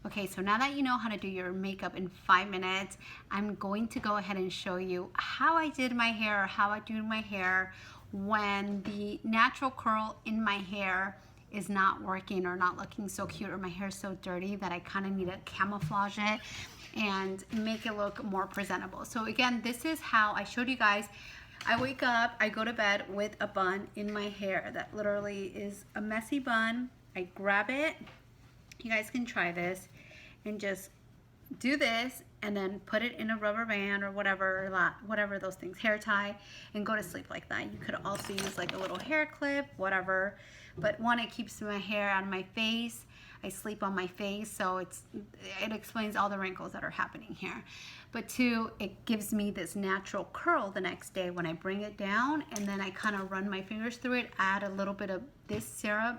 Okay, so now that you know how to do your makeup in 5 minutes, I'm going to go ahead and show you how I did my hair, or how I do my hair when the natural curl in my hair is not working or not looking so cute, or my hair is so dirty that I kind of need to camouflage it and make it look more presentable. So again, this is how I showed you guys. I wake up, I go to bed with a bun in my hair that literally is a messy bun. I grab it. You guys can try this and just do this and then put it in a rubber band or whatever those things, hair tie, and go to sleep like that. You could also use like a little hair clip, whatever. But one, it keeps my hair on my face. I sleep on my face, so it explains all the wrinkles that are happening here. But two, it gives me this natural curl the next day when I bring it down, and then I kind of run my fingers through it, add a little bit of this serum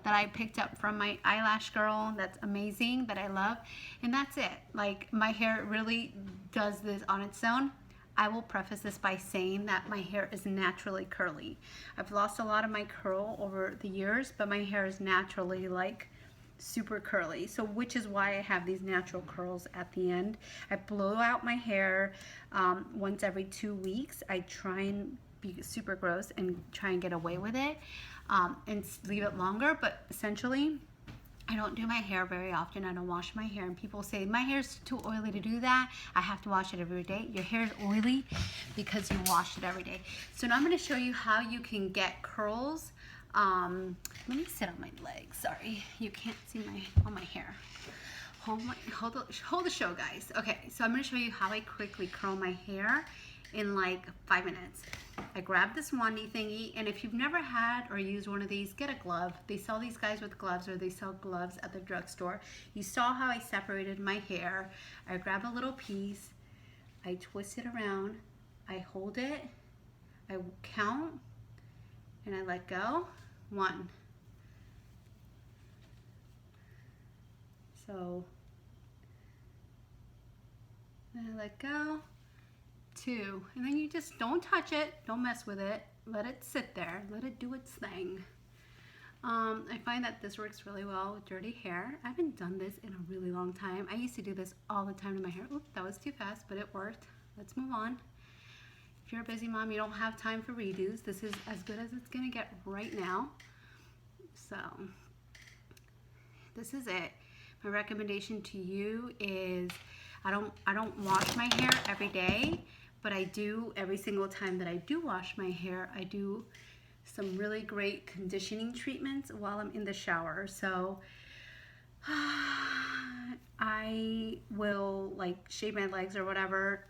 that I picked up from my eyelash girl that's amazing, that I love, and that's it. Like, my hair really does this on its own. I will preface this by saying that my hair is naturally curly. I've lost a lot of my curl over the years, but my hair is naturally like super curly, so which is why I have these natural curls at the end. I blow out my hair once every 2 weeks. I try and be super gross and try and get away with it and leave it longer, but essentially I don't do my hair very often. I don't wash my hair, and people say my hair's too oily to do that. I have to wash it every day. Your hair is oily because you wash it every day. So now I'm going to show you how you can get curls. Let me sit on my legs. Sorry, you can't see my hair. Hold the show, guys. Okay, so I'm going to show you how I quickly curl my hair in like 5 minutes. I grab this wandy thingy, and if you've never had or used one of these, get a glove. They sell these guys with gloves, or they sell gloves at the drugstore. You saw how I separated my hair. I grab a little piece, I twist it around, I hold it, I count, and I let go. 1. So, then I let go. 2, and then you just don't touch it, don't mess with it, let it sit there, let it do its thing. I find that this works really well with dirty hair. I haven't done this in a really long time. I used to do this all the time to my hair. Oop, that was too fast, but it worked. Let's move on. If you're a busy mom, you don't have time for redos. This is as good as it's gonna get right now. So this is it. My recommendation to you is I don't wash my hair every day, but I do every single time that I do wash my hair, I do some really great conditioning treatments while I'm in the shower. So I will like shave my legs or whatever,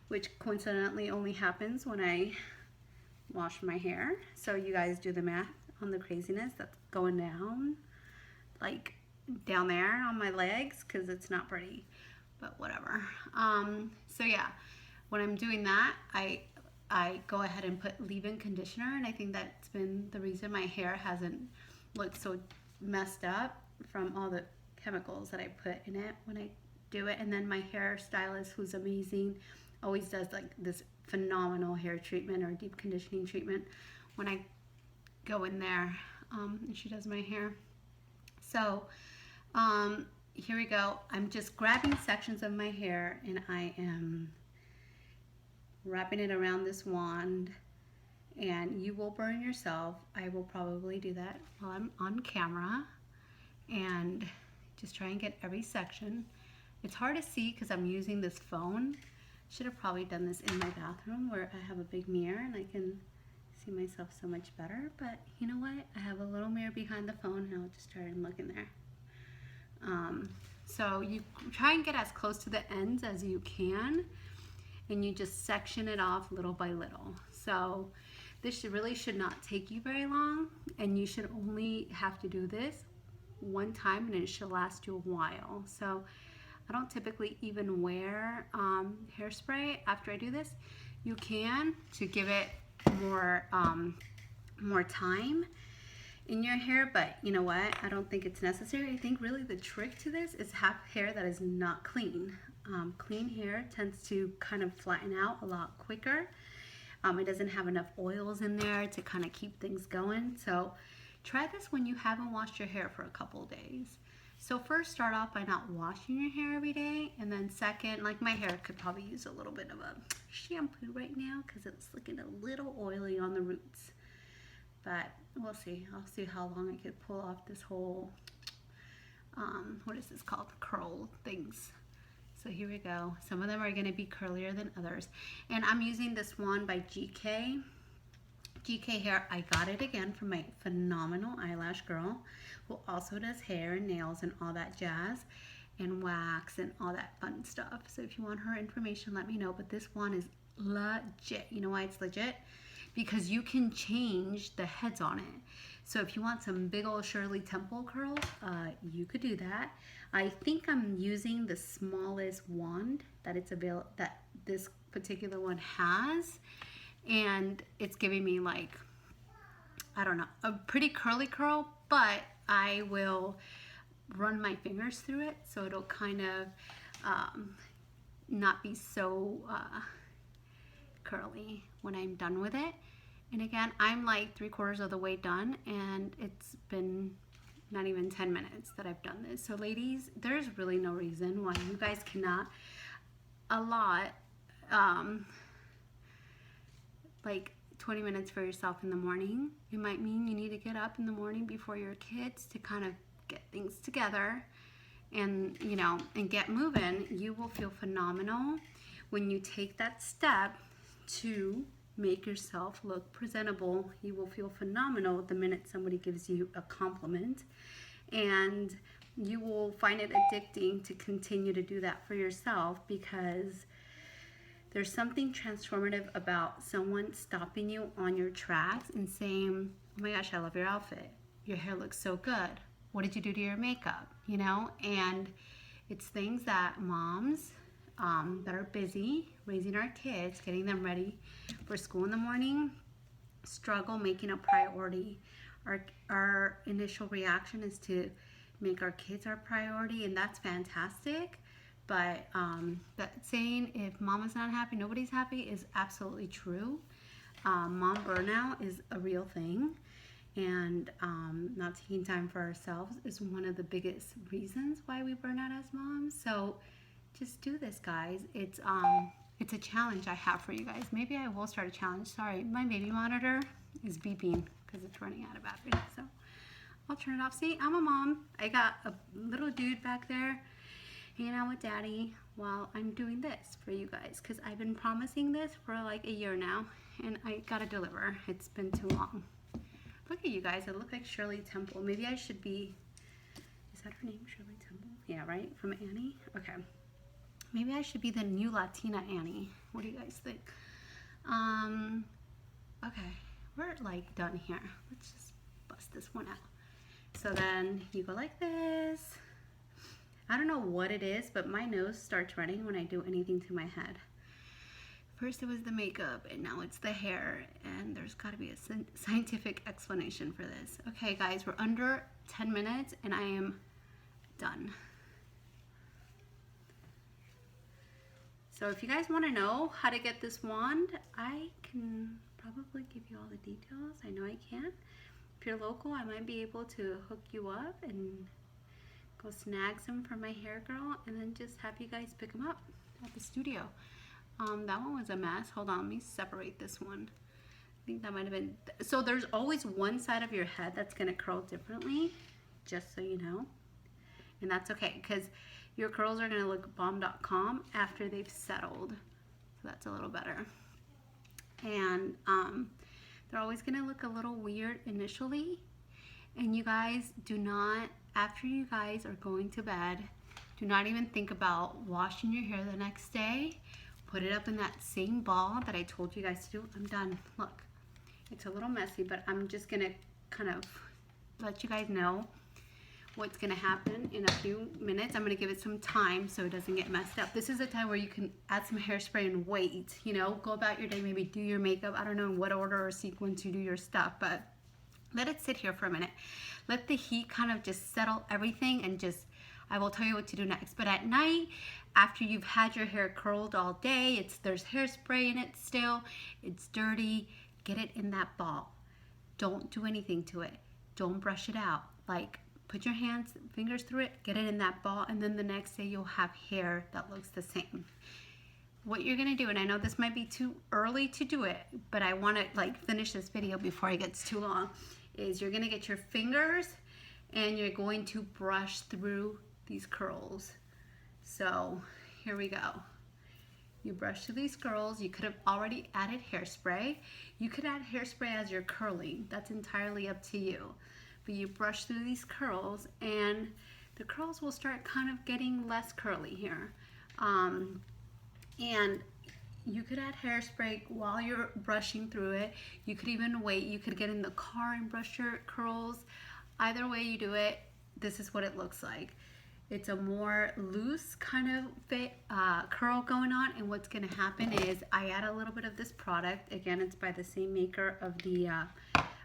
which coincidentally only happens when I wash my hair. So you guys do the math on the craziness that's going down, like down there on my legs, because it's not pretty, but whatever. So yeah, when I'm doing that, I go ahead and put leave-in conditioner, and I think that's been the reason my hair hasn't looked so messed up from all the chemicals that I put in it when I do it. And then my hairstylist, who's amazing, always does like this phenomenal hair treatment or deep conditioning treatment when I go in there, and she does my hair. So here we go. I'm just grabbing sections of my hair, and I am wrapping it around this wand, and you will burn yourself. I will probably do that while I'm on camera, and just try and get every section. It's hard to see because I'm using this phone. Should have probably done this in my bathroom where I have a big mirror and I can see myself so much better, but you know what? I have a little mirror behind the phone, and I'll just try and look in there. So you try and get as close to the ends as you can, and you just section it off little by little. So this really should not take you very long, and you should only have to do this one time, and it should last you a while. So I don't typically even wear hairspray after I do this. You can, to give it more time in your hair, but you know what? I don't think it's necessary. I think really the trick to this is have hair that is not clean. Clean hair tends to kind of flatten out a lot quicker. It doesn't have enough oils in there to kind of keep things going. So try this when you haven't washed your hair for a couple days. So first, start off by not washing your hair every day, and then second, like my hair could probably use a little bit of a shampoo right now because it's looking a little oily on the roots. But we'll see. I'll see how long I could pull off this whole, what is this called? Curl things. So here we go. Some of them are going to be curlier than others. And I'm using this one by GK. GK Hair. I got it again from my phenomenal eyelash girl who also does hair and nails and all that jazz and wax and all that fun stuff. So if you want her information, let me know. But this one is legit. You know why it's legit? Because you can change the heads on it. So if you want some big old Shirley Temple curls, you could do that. I think I'm using the smallest wand that that this particular one has, and it's giving me like, I don't know, a pretty curly curl, but I will run my fingers through it so it'll kind of not be so curly when I'm done with it. And again, I'm like 3/4 of the way done, and it's been not even 10 minutes that I've done this. So ladies, there's really no reason why you guys cannot allot like 20 minutes for yourself in the morning. It might mean you need to get up in the morning before your kids to kind of get things together and, you know, and get moving. You will feel phenomenal when you take that step to make yourself look presentable. You will feel phenomenal the minute somebody gives you a compliment, and you will find it addicting to continue to do that for yourself, because there's something transformative about someone stopping you on your tracks and saying, oh my gosh, I love your outfit. Your hair looks so good. What did you do to your makeup? You know, and it's things that moms that are busy raising our kids, getting them ready for school in the morning, struggle making a priority. Our initial reaction is to make our kids our priority, and that's fantastic. But that saying, if mama's not happy, nobody's happy, is absolutely true. Mom burnout is a real thing, and not taking time for ourselves is one of the biggest reasons why we burn out as moms. So just do this, guys. It's a challenge I have for you guys. Maybe I will start a challenge. Sorry, my baby monitor is beeping because it's running out of battery. So I'll turn it off. See, I'm a mom. I got a little dude back there hanging out with daddy while I'm doing this for you guys, because I've been promising this for like a year now, and I gotta deliver. It's been too long. Look at you guys. I look like Shirley Temple. Maybe I should be, is that her name, Shirley Temple? Yeah, right? From Annie? Okay. Maybe I should be the new Latina Annie. What do you guys think? Okay, we're like done here. Let's just bust this one out. So then you go like this. I don't know what it is, but my nose starts running when I do anything to my head. First it was the makeup, and now it's the hair, and there's got to be a scientific explanation for this. Okay guys, we're under 10 minutes and I am done. So if you guys want to know how to get this wand, I can probably give you all the details. I know I can. If you're local, I might be able to hook you up and go snag some for my hair girl, and then just have you guys pick them up at the studio. That one was a mess. Hold on, let me separate this one. I think that might have been, so there's always one side of your head that's gonna curl differently, just so you know. And that's okay, because your curls are gonna look bomb.com after they've settled. So that's a little better. And they're always gonna look a little weird initially. And you guys do not, after you guys are going to bed, do not even think about washing your hair the next day. Put it up in that same ball that I told you guys to do. I'm done. Look, it's a little messy, but I'm just gonna kind of let you guys know what's gonna happen in a few minutes. I'm gonna give it some time so it doesn't get messed up. This is a time where you can add some hairspray and wait, you know, go about your day, maybe do your makeup. I don't know in what order or sequence you do your stuff, but let it sit here for a minute. Let the heat kind of just settle everything, and just, I will tell you what to do next. But at night, after you've had your hair curled all day, there's hairspray in it still, it's dirty, get it in that ball. Don't do anything to it. don't brush it out. Like, put your fingers through it, get it in that ball, and then the next day you'll have hair that looks the same. What you're gonna do, and I know this might be too early to do it, but I wanna like finish this video before it gets too long, is you're gonna get your fingers and you're going to brush through these curls. So here we go. You brush through these curls. You could have already added hairspray. You could add hairspray as you're curling. That's entirely up to you. But you brush through these curls and the curls will start kind of getting less curly here. And you could add hairspray while you're brushing through it. You could even wait. You could get in the car and brush your curls. Either way you do it, this is what it looks like. It's a more loose kind of fit, curl going on, and what's going to happen is I add a little bit of this product. Again, it's by the same maker of the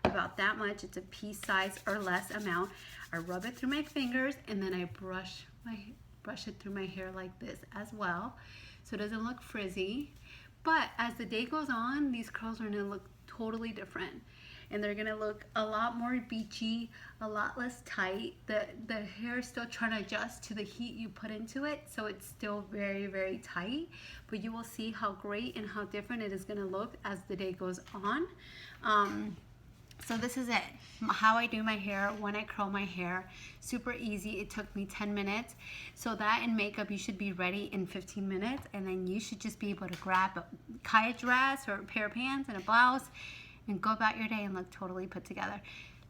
about that much. It's a pea size or less amount. I rub it through my fingers and then I brush it through my hair like this as well, so it doesn't look frizzy. But as the day goes on, these curls are going to look totally different. And they're gonna look a lot more beachy, a lot less tight. The hair is still trying to adjust to the heat you put into it, so it's still very, very tight. But you will see how great and how different it is gonna look as the day goes on. So this is it, how I do my hair when I curl my hair. Super easy. It took me 10 minutes. So that and makeup, you should be ready in 15 minutes, and then you should just be able to grab a Kaiya dress or a pair of pants and a blouse and go about your day and look totally put together.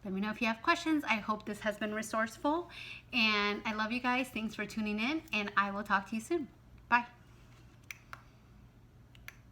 Let me know if you have questions. I hope this has been resourceful, and I love you guys. Thanks for tuning in, and I will talk to you soon. Bye.